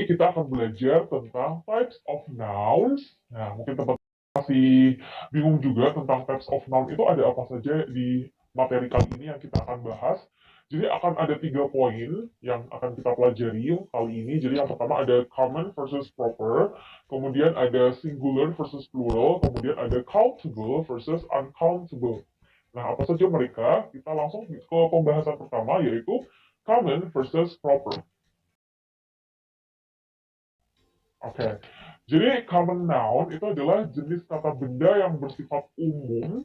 Jadi kita akan belajar tentang types of nouns. Nah, mungkin teman masih bingung juga tentang types of noun itu ada apa saja di materi kali ini yang kita akan bahas. Jadi akan ada 3 poin yang akan kita pelajari kali ini. Jadi yang pertama ada common versus proper, kemudian ada singular versus plural, kemudian ada countable versus uncountable. Nah, apa saja mereka? Kita langsung ke pembahasan pertama yaitu common versus proper. Oke, jadi common noun itu adalah jenis kata benda yang bersifat umum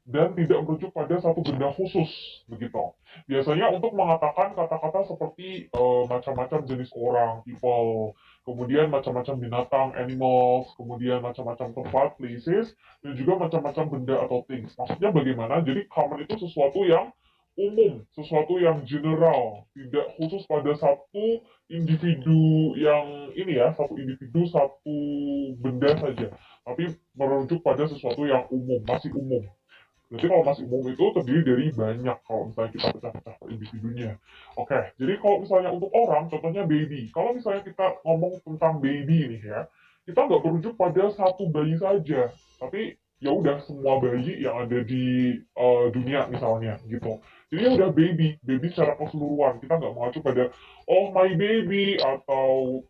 dan tidak merujuk pada satu benda khusus, begitu. Biasanya untuk mengatakan kata-kata seperti macam-macam jenis orang, people, kemudian macam-macam binatang, animals, kemudian macam-macam tempat, places, dan juga macam-macam benda atau things. Maksudnya bagaimana? Jadi common itu sesuatu yang umum, sesuatu yang general, tidak khusus pada satu individu yang ini ya, satu individu, satu benda saja, tapi merujuk pada sesuatu yang umum, masih umum. Berarti kalau masih umum itu terdiri dari banyak kalau misalnya kita pecah-pecah per individunya. Oke, jadi kalau misalnya untuk orang, contohnya baby. Kalau misalnya kita ngomong tentang baby nih ya, kita nggak merujuk pada satu bayi saja, tapi ya udah semua bayi yang ada di dunia misalnya gitu. Jadi ya udah baby, baby secara keseluruhan. Kita nggak mengacu pada oh my baby atau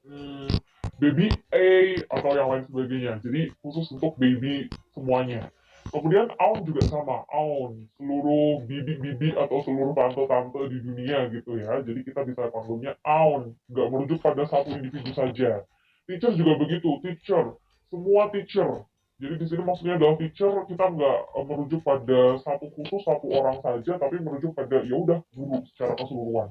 baby A atau yang lain sebagainya. Jadi khusus untuk baby semuanya. Kemudian Aun juga sama, Aun, seluruh bibi-bibi atau seluruh tante-tante di dunia gitu ya. Jadi kita bisa panggilnya Aun, nggak merujuk pada satu individu saja. Teacher juga begitu, teacher, semua teacher. Jadi di sini maksudnya adalah teacher kita nggak merujuk pada satu khusus satu orang saja, tapi merujuk pada ya udah guru secara keseluruhan.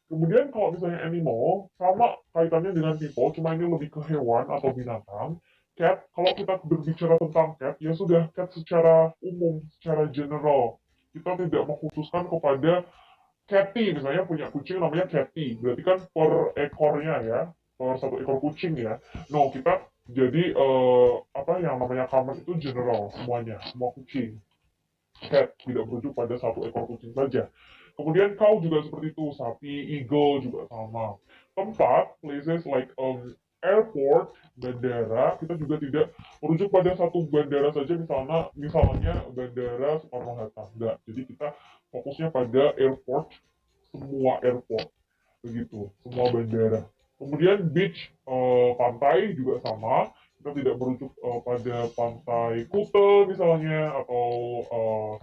Kemudian kalau misalnya animal, sama kaitannya dengan people, cuma ini lebih ke hewan atau binatang. Cat, kalau kita berbicara tentang cat, ya sudah cat secara umum, secara general. Kita tidak mengkhususkan kepada catty, misalnya punya kucing namanya catty. Berarti kan per ekornya ya, per satu ekor kucing ya. No, kita jadi apa yang namanya common itu general, semuanya, semua kucing. Cat tidak merujuk pada satu ekor kucing saja. Kemudian cow juga seperti itu, sapi, eagle juga sama. Tempat, places like airport, bandara, kita juga tidak merujuk pada satu bandara saja, misalnya bandara Soekarno-Hatta. Enggak. Jadi kita fokusnya pada airport, semua airport, begitu, semua bandara. Kemudian beach, pantai juga sama. Kita tidak merujuk pada pantai Kute misalnya atau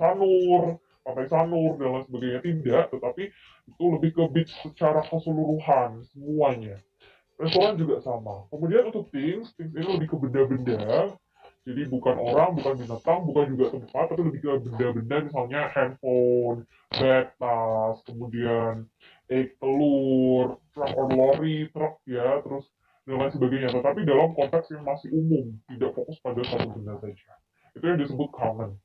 Sanur, pantai Sanur dan lain sebagainya, tidak, tetapi itu lebih ke beach secara keseluruhan semuanya. Restoran juga sama. Kemudian untuk things ini lebih ke benda-benda. Jadi bukan orang, bukan binatang, bukan juga tempat, tapi lebih ke benda-benda misalnya handphone, bag, tas, kemudian telur, truck or lorry, truk ya, terus dan lain sebagainya. Tetapi dalam konteks yang masih umum, tidak fokus pada satu benda saja. Itu yang disebut common.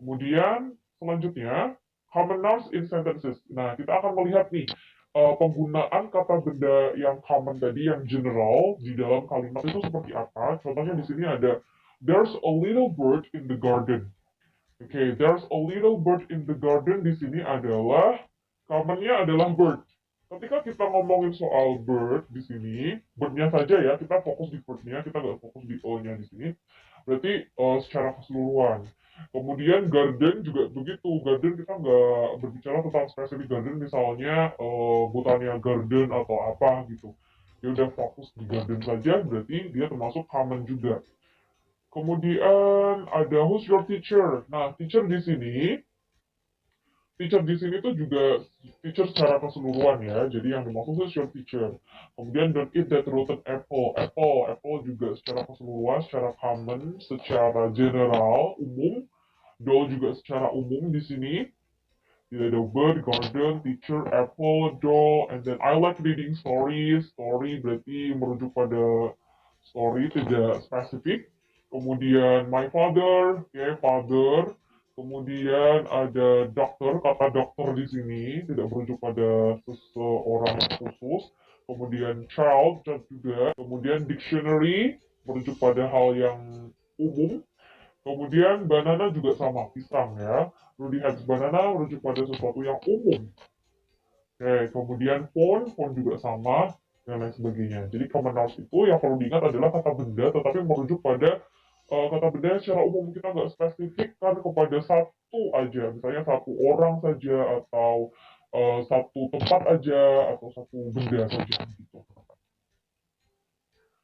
Kemudian selanjutnya, common nouns in sentences. Nah, kita akan melihat nih, penggunaan kata benda yang common tadi, yang general, di dalam kalimat itu seperti apa. Contohnya di sini ada, there's a little bird in the garden. Oke, there's a little bird in the garden di sini adalah, commonnya adalah bird. Ketika kita ngomongin soal bird di sini, birdnya saja ya, kita fokus di birdnya, kita nggak fokus di o-nya di sini. Berarti secara keseluruhan. Kemudian garden juga begitu. Garden kita nggak berbicara tentang spesifik garden, misalnya Botania Garden atau apa gitu. Dia udah fokus di garden saja, berarti dia termasuk common juga. Kemudian ada who's your teacher. Nah, teacher di sini tuh juga teacher secara keseluruhan ya. Jadi yang dimaksud who's your teacher. Kemudian don't eat that rotten apple. Apple juga secara keseluruhan, secara common, secara general, umum. Doll juga secara umum di sini. Tidak ada bird, garden, teacher, apple, doll, and then I like reading stories. Story berarti merujuk pada story, tidak spesifik. Kemudian my father, ya father. Kemudian ada dokter, kata dokter di sini tidak merujuk pada seseorang khusus. Kemudian child juga. Kemudian dictionary merujuk pada hal yang umum. Kemudian banana juga sama, pisang ya. Rudy has banana merujuk pada sesuatu yang umum. Oke, kemudian phone juga sama. dan lain sebagainya. Jadi common nouns itu yang perlu diingat adalah kata benda, tetapi merujuk pada kata benda yang secara umum. Kita nggak spesifikkan kepada satu aja, misalnya satu orang saja, atau satu tempat aja, atau satu benda saja gitu.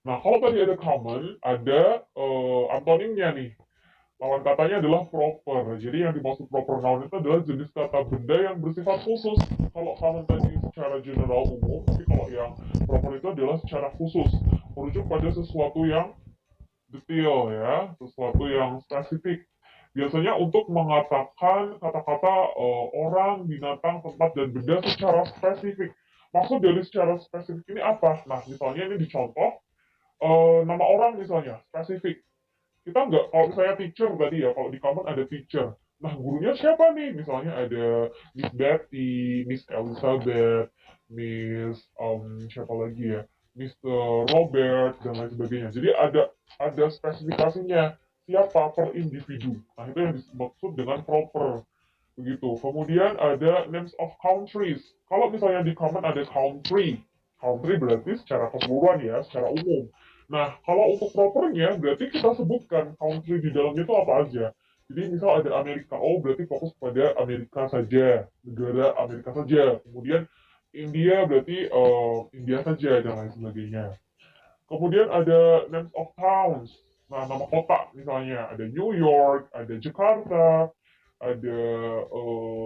Nah, kalau tadi ada common, ada antonimnya nih. Lawan katanya adalah proper. Jadi yang dimaksud proper noun itu adalah jenis kata benda yang bersifat khusus. Kalau common tadi secara general umum, tapi kalau yang proper itu adalah secara khusus. Merujuk pada sesuatu yang detail ya, sesuatu yang spesifik. Biasanya untuk mengatakan kata-kata orang, binatang, tempat, dan benda secara spesifik. Maksud dari secara spesifik ini apa? Nah, misalnya ini dicontoh, nama orang misalnya, spesifik. Kita nggak, kalau misalnya teacher tadi ya, kalau di common ada teacher. Nah, gurunya siapa nih? Misalnya ada Miss Betty, Miss Elizabeth, Miss, siapa lagi ya? Mr. Robert, dan lain sebagainya. Jadi ada spesifikasinya, siapa per individu. Nah, itu yang dimaksud dengan proper. Begitu. Kemudian ada names of countries. Kalau misalnya di common ada country. Country berarti secara keseluruhan ya, secara umum. Nah, kalau untuk propernya berarti kita sebutkan country di dalamnya itu apa aja. Jadi misal ada Amerika, oh berarti fokus pada Amerika saja, negara Amerika saja. Kemudian India berarti India saja dan lain sebagainya. Kemudian ada names of towns. Nah, nama kota misalnya ada New York, ada Jakarta, ada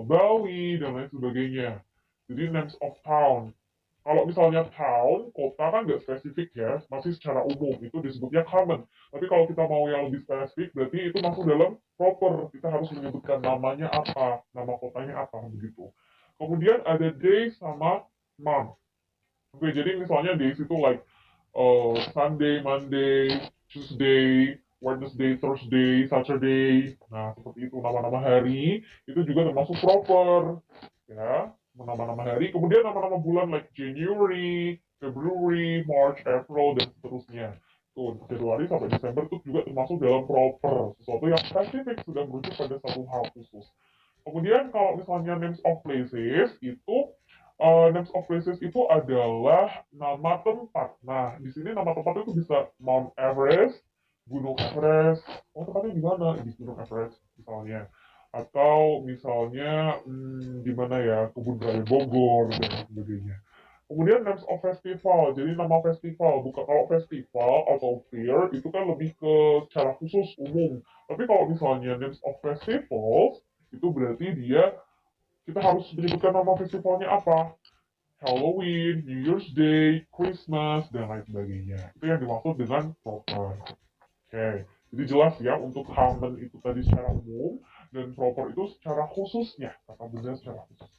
Bali, dan lain sebagainya. Jadi names of town. Kalau misalnya town, kota kan nggak spesifik ya, masih secara umum, itu disebutnya common. Tapi kalau kita mau yang lebih spesifik, berarti itu masuk dalam proper. Kita harus menyebutkan namanya apa, nama kotanya apa, begitu. Kemudian ada day sama month. Oke, jadi misalnya days itu like Sunday, Monday, Tuesday, Wednesday, Thursday, Saturday. Nah, seperti itu nama-nama hari itu juga termasuk proper, ya. Nama-nama hari, kemudian nama-nama bulan like January, February, March, April, dan seterusnya. Tuh, Januari sampai Desember itu juga termasuk dalam proper, sesuatu yang spesifik sudah merujuk pada satu hal khusus. Kemudian kalau misalnya names of places itu names of places itu adalah nama tempat. Nah, di sini nama tempat itu bisa Mount Everest, Gunung Everest. Oh, tempatnya di mana? Di Gunung Everest misalnya. Atau misalnya di mana ya? Kebun Raya Bogor dan sebagainya. Kemudian names of festival. Jadi nama festival, bukan kalau festival atau fair itu kan lebih ke secara khusus umum. Tapi kalau misalnya names of festivals itu berarti dia kita harus menyebutkan nama festivalnya apa. Halloween, New Year's Day, Christmas, dan lain sebagainya. Itu yang dimaksud dengan proper. Oke, jadi jelas ya untuk common itu tadi secara umum dan proper itu secara khususnya, kata benda secara khusus.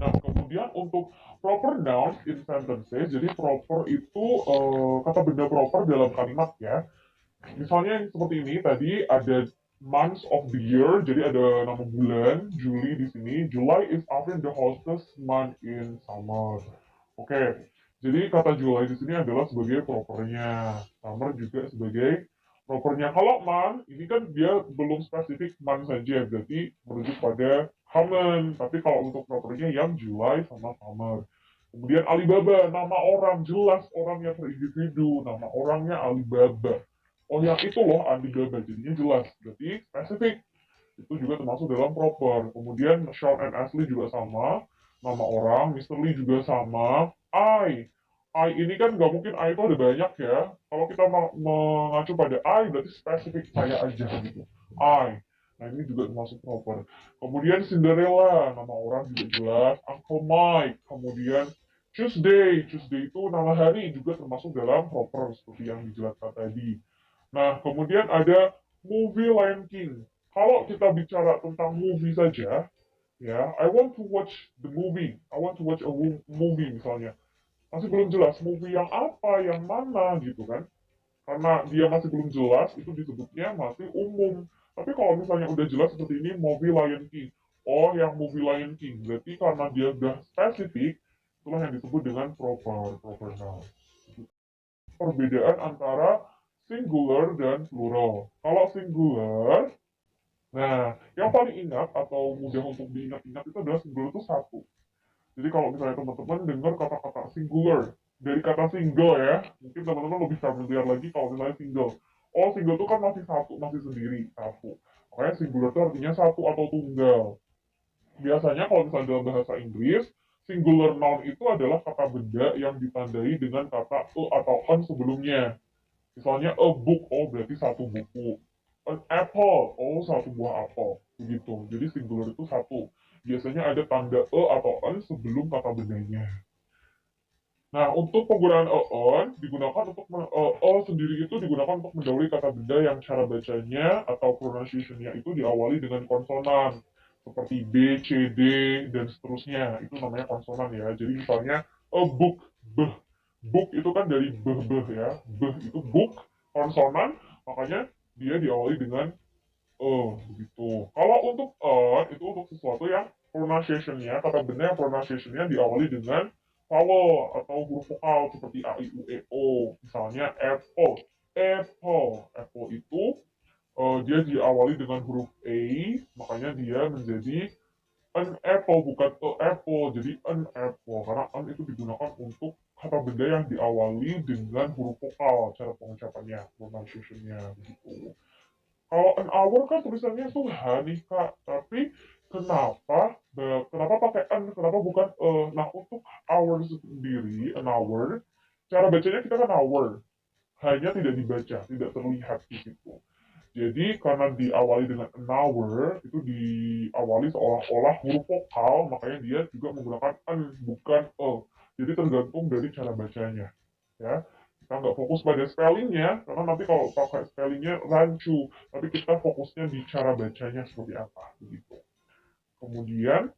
Nah, kemudian untuk proper nouns in sentences, jadi proper itu kata benda proper dalam kalimat ya. Misalnya seperti ini tadi ada months of the year, jadi ada nama bulan Juli di sini. July is often the hottest month in summer. Oke, jadi kata July di sini adalah sebagai propernya. Summer juga sebagai propernya. Kalau month ini kan dia belum spesifik month saja, berarti merujuk pada common. Tapi kalau untuk propernya yang July sama summer. Kemudian Alibaba, nama orang jelas orangnya per individu, nama orangnya Alibaba. Oh yang itu loh Alibaba, jadinya jelas, berarti spesifik. Itu juga termasuk dalam proper. Kemudian Sean and Ashley juga sama, nama orang, Mr. Lee juga sama. I ini kan nggak mungkin I itu ada banyak ya. Kalau kita mengacu pada I berarti spesifik saya aja gitu. I. Nah ini juga termasuk proper. Kemudian Cinderella, nama orang juga jelas. Uncle Mike. Kemudian Tuesday. Tuesday itu nama hari juga termasuk dalam proper seperti yang dijelaskan tadi. Nah, kemudian ada movie Lion King. Kalau kita bicara tentang movie saja, ya, I want to watch the movie. I want to watch a movie misalnya. Masih belum jelas movie yang apa, yang mana gitu kan. Karena dia masih belum jelas, itu disebutnya masih umum. Tapi kalau misalnya udah jelas seperti ini, movie Lion King. Oh, yang movie Lion King. Berarti karena dia udah spesifik, itulah yang disebut dengan proper noun. Perbedaan antara singular dan plural. Kalau singular, nah yang paling ingat atau mudah untuk diingat-ingat itu adalah singular itu satu. Jadi kalau misalnya teman-teman dengar kata-kata singular, dari kata single ya, mungkin teman-teman lebih familiar lagi kalau misalnya single. Oh, single itu kan masih satu, masih sendiri, satu. Makanya singular itu artinya satu atau tunggal. Biasanya kalau misalnya dalam bahasa Inggris, singular noun itu adalah kata benda yang ditandai dengan kata a atau an sebelumnya. Misalnya a book, oh berarti satu buku. An apple, oh satu buah apel. Begitu. Jadi singular itu satu. Biasanya ada tanda a atau an sebelum kata bendanya. Nah, untuk penggunaan on digunakan untuk sendiri itu digunakan untuk mendahului kata benda yang cara bacanya atau pronunciation-nya itu diawali dengan konsonan seperti B, C, D, dan seterusnya. Itu namanya konsonan ya. Jadi misalnya a book, b. Book itu kan dari ya. Itu book, konsonan, makanya dia diawali dengan begitu. Kalau untuk on itu untuk sesuatu yang pronunciation-nya, kata benda yang pronunciation-nya diawali dengan vowel atau huruf vokal seperti a, i, u, e, o. Misalnya apple. Apple itu dia diawali dengan huruf a, makanya dia menjadi an apple bukan a apple. Jadi an apple karena an itu digunakan untuk kata benda yang diawali dengan huruf vokal cara pengucapannya, pronunciation-nya begitu. Kalau an hour kan tulisannya tuh H nih Kak, tapi kenapa pakai an, kenapa bukan Nah, untuk hour sendiri, an hour, cara bacanya kita kan hour, hanya tidak dibaca, tidak terlihat di situ. Jadi karena diawali dengan an hour, itu diawali seolah-olah huruf vokal, makanya dia juga menggunakan an, bukan e. Jadi tergantung dari cara bacanya. Ya, kita nggak fokus pada spellingnya, karena nanti kalau pakai spellingnya rancu, tapi kita fokusnya di cara bacanya seperti apa, begitu. Kemudian,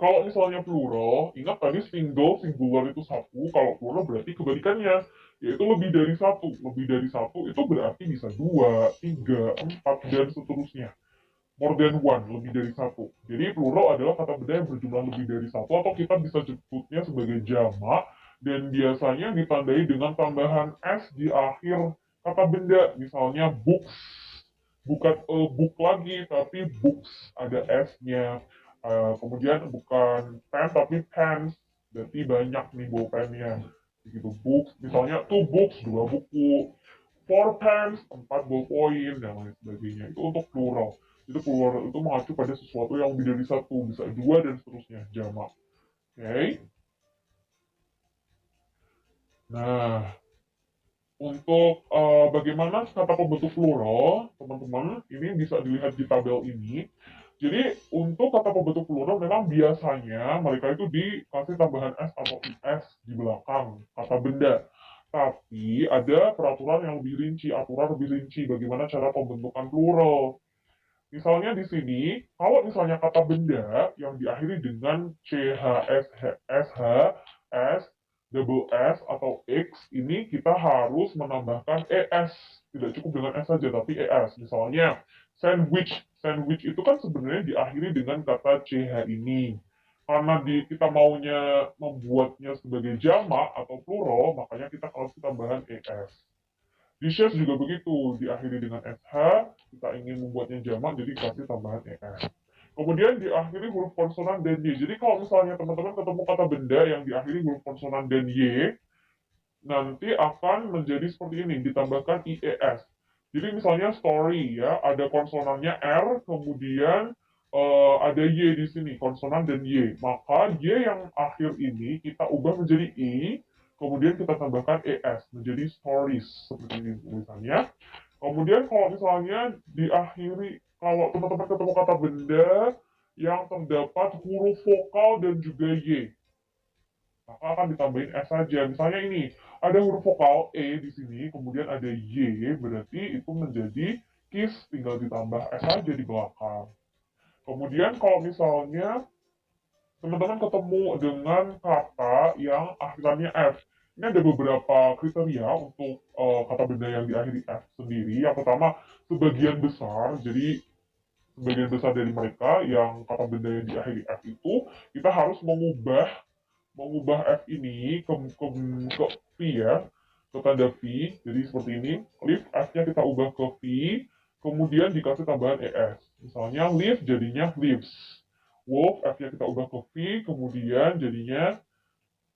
kalau misalnya plural, ingat tadi single, singular itu satu, kalau plural berarti kebalikannya, yaitu lebih dari satu. Lebih dari satu itu berarti bisa dua, tiga, empat, dan seterusnya. More than one, lebih dari satu. Jadi plural adalah kata benda yang berjumlah lebih dari satu, atau kita bisa sebutnya sebagai jamak, dan biasanya ditandai dengan tambahan s di akhir kata benda. Misalnya books, bukan book lagi, tapi books, ada s-nya. Kemudian bukan pen, tapi pens, berarti banyak nih bolpennya. Begitu books, misalnya two books, dua buku, four pens, empat ballpoint, dan lain sebagainya. Itu untuk plural. Itu plural itu mengacu pada sesuatu yang lebih dari satu, bisa dua dan seterusnya, jamak. Oke. Okay? Nah, untuk bagaimana kata pembentuk plural, teman-teman, ini bisa dilihat di tabel ini. Jadi, untuk kata pembentuk plural memang biasanya mereka itu dikasih tambahan S atau IS di belakang kata benda. Tapi ada peraturan yang lebih rinci, aturan lebih rinci bagaimana cara pembentukan plural. Misalnya di sini, kalau misalnya kata benda yang diakhiri dengan CH, SH, S, double S, atau X, ini kita harus menambahkan ES. Tidak cukup dengan S saja, tapi ES. Misalnya, sandwich. Sandwich itu kan sebenarnya diakhiri dengan kata CH ini. Karena kita maunya membuatnya sebagai jamak atau plural, makanya kita harus tambahan ES. Dishes juga begitu, diakhiri dengan SH, kita ingin membuatnya jamak, jadi kasih tambahan ES. Kemudian diakhiri huruf konsonan dan Y. Jadi kalau misalnya teman-teman ketemu kata benda yang diakhiri huruf konsonan dan Y, nanti akan menjadi seperti ini, ditambahkan IES. Jadi misalnya story ya, ada konsonannya R, kemudian ada Y di sini, konsonan dan Y. Maka Y yang akhir ini kita ubah menjadi I, kemudian kita tambahkan ES, menjadi stories, seperti ini tulisannya. Kemudian kalau misalnya diakhiri, kalau teman-teman ketemu kata benda yang terdapat huruf vokal dan juga Y, maka akan ditambahin S saja. Misalnya ini, ada huruf vokal E di sini, kemudian ada Y, berarti itu menjadi kiss, tinggal ditambah S saja di belakang. Kemudian kalau misalnya teman-teman ketemu dengan kata yang akhirannya F, ini ada beberapa kriteria untuk kata benda yang diakhiri F sendiri. Yang pertama, sebagian besar, jadi sebagian besar dari mereka yang kata benda yang diakhiri F itu, kita harus mengubah F ini ke V ya, ke tanda V, jadi seperti ini, lift F-nya kita ubah ke V, kemudian dikasih tambahan ES. Misalnya lift jadinya lives, wolf, F-nya kita ubah ke V, kemudian jadinya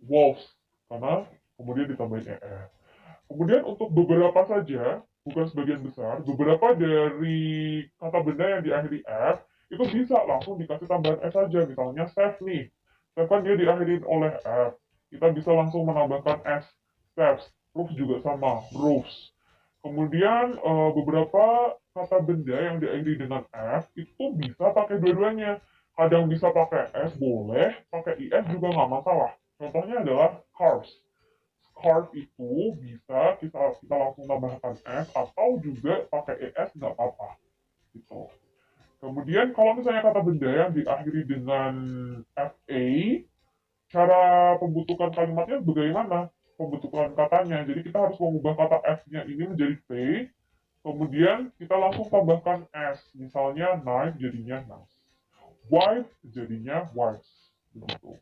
wolves, karena kemudian ditambahin ER. Kemudian untuk beberapa saja, bukan sebagian besar, beberapa dari kata benda yang diakhiri F, itu bisa langsung dikasih tambahan S saja. Misalnya Steph nih, Steph kan dia diakhirin oleh F. Kita bisa langsung menambahkan S, steps. Roof juga sama, roofs. Kemudian beberapa kata benda yang diakhiri dengan F, itu bisa pakai dua-duanya. Kadang bisa pakai S, boleh. Pakai IS juga nggak masalah. Contohnya adalah cars. Card itu bisa kita langsung tambahkan S atau juga pakai ES nggak apa-apa gitu. Kemudian kalau misalnya kata benda yang diakhiri dengan FA, cara pembentukan kalimatnya bagaimana? Pembentukan katanya. Jadi kita harus mengubah kata F-nya ini menjadi V, kemudian kita langsung tambahkan S. Misalnya knife jadinya knife. Wife jadinya wives. Begitu.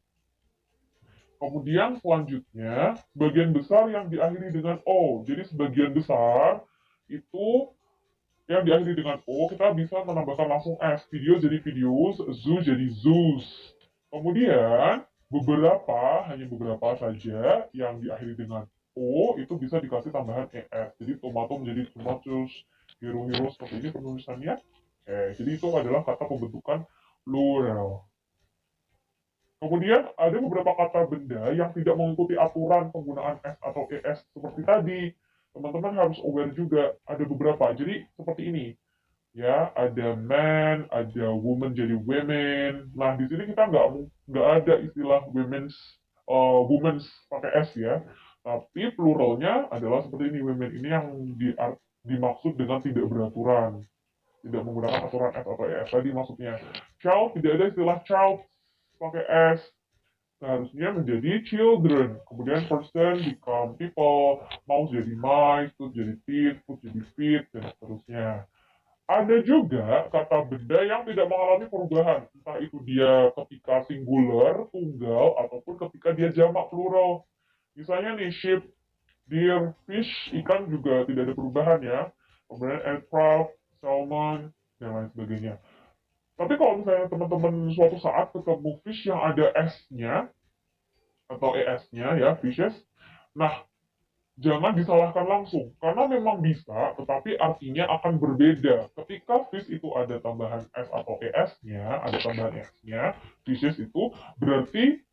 Kemudian selanjutnya, bagian besar yang diakhiri dengan O. Jadi sebagian besar itu yang diakhiri dengan O, kita bisa menambahkan langsung S. Video jadi videos, zoo jadi zoos. Kemudian, hanya beberapa saja yang diakhiri dengan O, itu bisa dikasih tambahan ES. Jadi tomato menjadi tomatoes, hero-hero seperti ini penulisannya. Jadi itu adalah kata pembentukan plural. Kemudian ada beberapa kata benda yang tidak mengikuti aturan penggunaan S atau ES seperti tadi. Teman-teman harus aware juga, ada beberapa. Jadi seperti ini, ya ada man, ada woman jadi women. Nah di sini kita nggak ada istilah women's pakai S ya. Tapi pluralnya adalah seperti ini, women ini yang dimaksud dengan tidak beraturan, tidak menggunakan aturan S atau ES tadi maksudnya. Child, tidak ada istilah child pakai S, seharusnya menjadi children. Kemudian person become people, mouse jadi mice, food jadi feet, food jadi feet, dan seterusnya. Ada juga kata benda yang tidak mengalami perubahan, entah itu dia ketika singular, tunggal, ataupun ketika dia jamak plural. Misalnya nih, sheep, deer, fish, ikan juga tidak ada perubahan ya. Kemudian aircraft, salmon, dan lain sebagainya. Tapi kalau misalnya teman-teman suatu saat ketemu fish yang ada S-nya, atau ES-nya ya, fishes. Nah, jangan disalahkan langsung, karena memang bisa, tetapi artinya akan berbeda. Ketika fish itu ada tambahan S atau ES-nya, ada tambahan S-nya, fishes itu berarti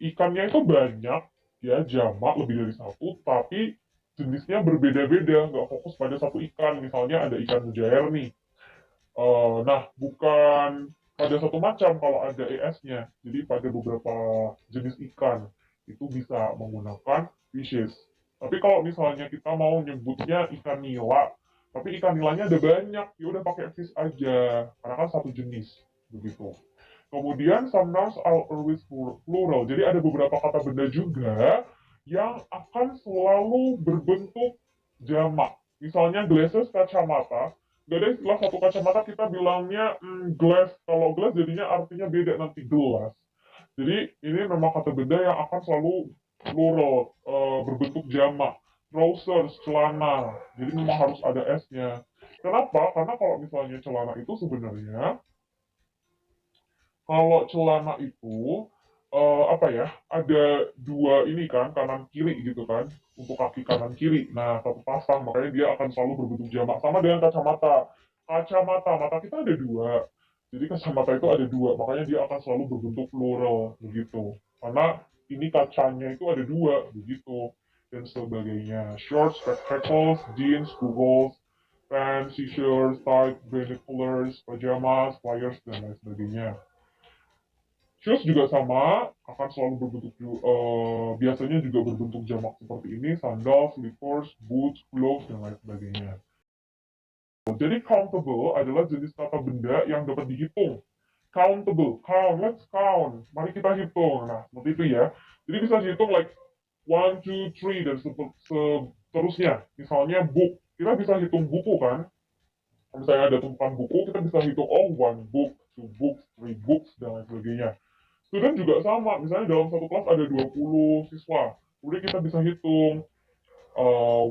ikannya itu banyak, ya jamak lebih dari satu, tapi jenisnya berbeda-beda, nggak fokus pada satu ikan. Misalnya ada ikan mujair nih. Nah, bukan pada satu macam kalau ada ES-nya. Jadi pada beberapa jenis ikan itu bisa menggunakan fishes. Tapi kalau misalnya kita mau nyebutnya ikan nila, tapi ikan nilanya ada banyak, ya udah pakai fish aja, karena kan satu jenis, begitu. Kemudian sometimes are always plural. Jadi ada beberapa kata benda juga yang akan selalu berbentuk jamak. Misalnya glasses, kacamata. Gak ada istilah satu kacamata kita bilangnya glass. Kalau glass jadinya artinya beda nanti gelas. Jadi ini memang kata benda yang akan selalu plural, berbentuk jamak. Trousers, celana. Jadi memang harus ada S-nya. Kenapa? Karena kalau misalnya celana itu sebenarnya, kalau celana itu apa ya, ada dua ini kan, kanan kiri gitu kan, untuk kaki kanan kiri. Nah satu pasang, makanya dia akan selalu berbentuk jamak. Sama dengan kacamata. Mata kita ada dua, jadi kacamata itu ada dua, makanya dia akan selalu berbentuk plural begitu, karena ini kacanya itu ada dua begitu, dan sebagainya. Shorts, spectacles, jeans, googles, pants, t-shirts, tights, binoculars, pajamas, flyers, dan lain sebagainya. Shoes juga sama, akan selalu berbentuk biasanya juga berbentuk jamak seperti ini, sandal, slippers, boots, gloves, dan lain sebagainya. Jadi countable adalah jenis kata benda yang dapat dihitung. Countable, count, let's count. Mari kita hitung. Nah, seperti itu ya. Jadi bisa dihitung like 1, 2, 3 dan seterusnya. Misalnya book, kita bisa hitung buku kan. Kalau misalnya ada tumpukan buku, kita bisa hitung, oh, one book, two books, three books, dan lain sebagainya. Student juga sama, misalnya dalam satu kelas ada 20 siswa. Kemudian kita bisa hitung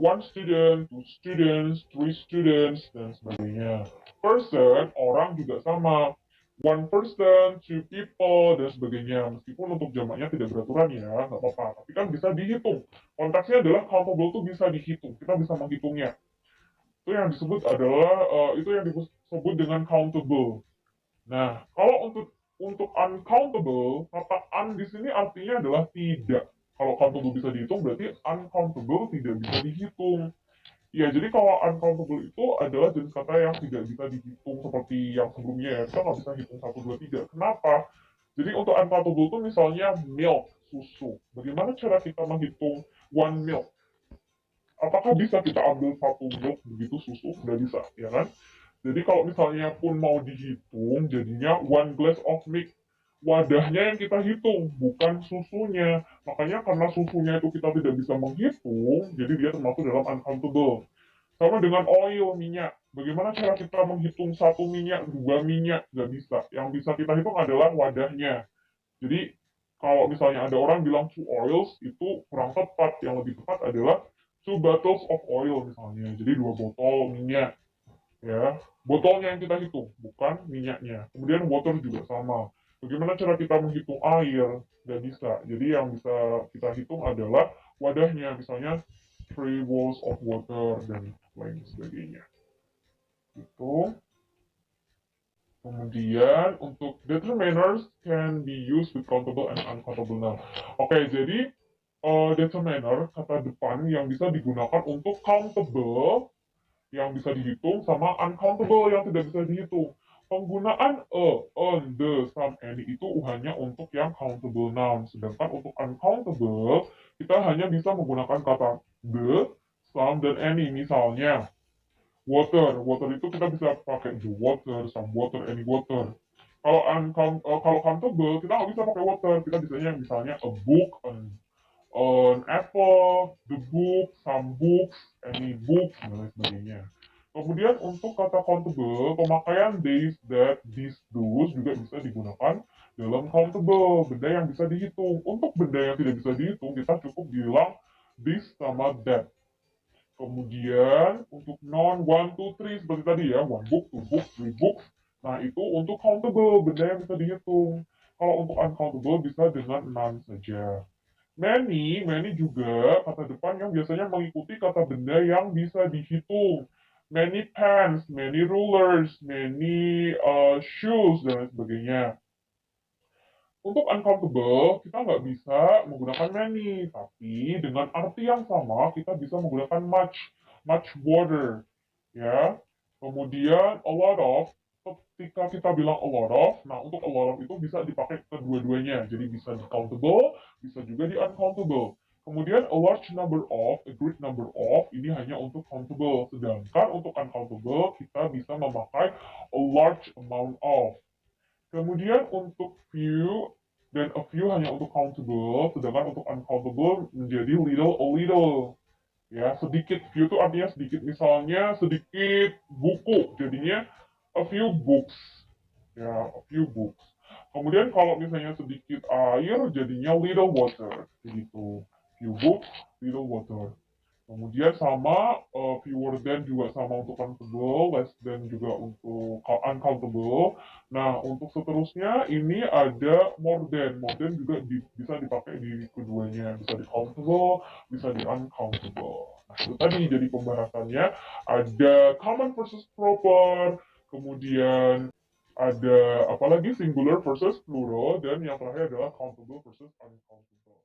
one student, two students, three students, dan sebagainya. Person, orang juga sama. one person, two people, dan sebagainya. Meskipun untuk jamaknya tidak beraturan ya, nggak apa-apa. Tapi kan bisa dihitung. Konteksnya adalah countable itu bisa dihitung. Kita bisa menghitungnya. Itu yang disebut adalah, itu yang disebut dengan countable. Nah, kalau untuk uncountable, kata un di sini artinya adalah tidak. Kalau countable bisa dihitung, berarti uncountable tidak bisa dihitung. Ya, jadi kalau uncountable itu adalah jenis kata yang tidak bisa dihitung seperti yang sebelumnya ya. Kita nggak bisa hitung satu 2 3. Kenapa? Jadi untuk uncountable itu misalnya milk, susu. Bagaimana cara kita menghitung one milk? Apakah bisa kita ambil satu milk begitu susu? Nggak bisa, ya kan? Jadi kalau misalnya pun mau dihitung, jadinya one glass of milk. Wadahnya yang kita hitung, bukan susunya. Makanya karena susunya itu kita tidak bisa menghitung, jadi dia termasuk dalam uncountable. Sama dengan oil, minyak. Bagaimana cara kita menghitung satu minyak, dua minyak? Nggak bisa. Yang bisa kita hitung adalah wadahnya. Jadi, kalau misalnya ada orang bilang two oils, itu kurang tepat. Yang lebih tepat adalah two bottles of oil misalnya. Jadi, dua botol minyak. Ya, botolnya yang kita hitung, bukan minyaknya. Kemudian water juga sama. Bagaimana cara kita menghitung air? Nggak bisa. Jadi, yang bisa kita hitung adalah wadahnya. Misalnya, three bowls of water dan lain sebagainya. Itu. Kemudian untuk determiners can be used with countable and uncountable noun. Oke, jadi determiner kata depan yang bisa digunakan untuk countable yang bisa dihitung sama uncountable yang tidak bisa dihitung. Penggunaan on, the, some, any itu hanya untuk yang countable noun. Sedangkan untuk uncountable, kita hanya bisa menggunakan kata the, some, dan any. Misalnya, water. Water itu kita bisa pakai the water, some water, any water. Kalau countable, kita nggak bisa pakai water. Kita bisanya misalnya a book, an apple, the book, some books, any books, dan lain sebagainya. Kemudian untuk kata countable, pemakaian these, that, these, those juga bisa digunakan dalam countable, benda yang bisa dihitung. Untuk benda yang tidak bisa dihitung, kita cukup bilang this sama that. Kemudian untuk non one, two, three seperti tadi ya, one book, two books, three books. Nah itu untuk countable, benda yang bisa dihitung. Kalau untuk uncountable bisa dengan none saja. Many juga kata depan yang biasanya mengikuti kata benda yang bisa dihitung. Many pens, many rulers, many shoes, dan lain sebagainya. Untuk uncountable, kita nggak bisa menggunakan many, tapi dengan arti yang sama, kita bisa menggunakan much water, ya. Kemudian a lot of, ketika kita bilang a lot of, nah untuk a lot of itu bisa dipakai kedua-duanya, jadi bisa di countable, bisa juga di uncountable. Kemudian a large number of, a great number of, ini hanya untuk countable, sedangkan untuk uncountable kita bisa memakai a large amount of. Kemudian untuk few dan a few hanya untuk countable, sedangkan untuk uncountable menjadi little a little. Ya, sedikit few itu artinya sedikit. Misalnya sedikit buku, jadinya a few books. Ya, a few books. Kemudian kalau misalnya sedikit air, jadinya little water. Begitu. Few books, little water. Kemudian sama fewer than juga sama untuk countable, less than juga untuk uncountable. Nah, untuk seterusnya ini ada more than. More than juga bisa dipakai di keduanya. Bisa di countable, bisa di uncountable. Nah, itu tadi jadi pembahasannya. Ada common versus proper, kemudian ada apalagi singular versus plural, dan yang terakhir adalah countable versus uncountable.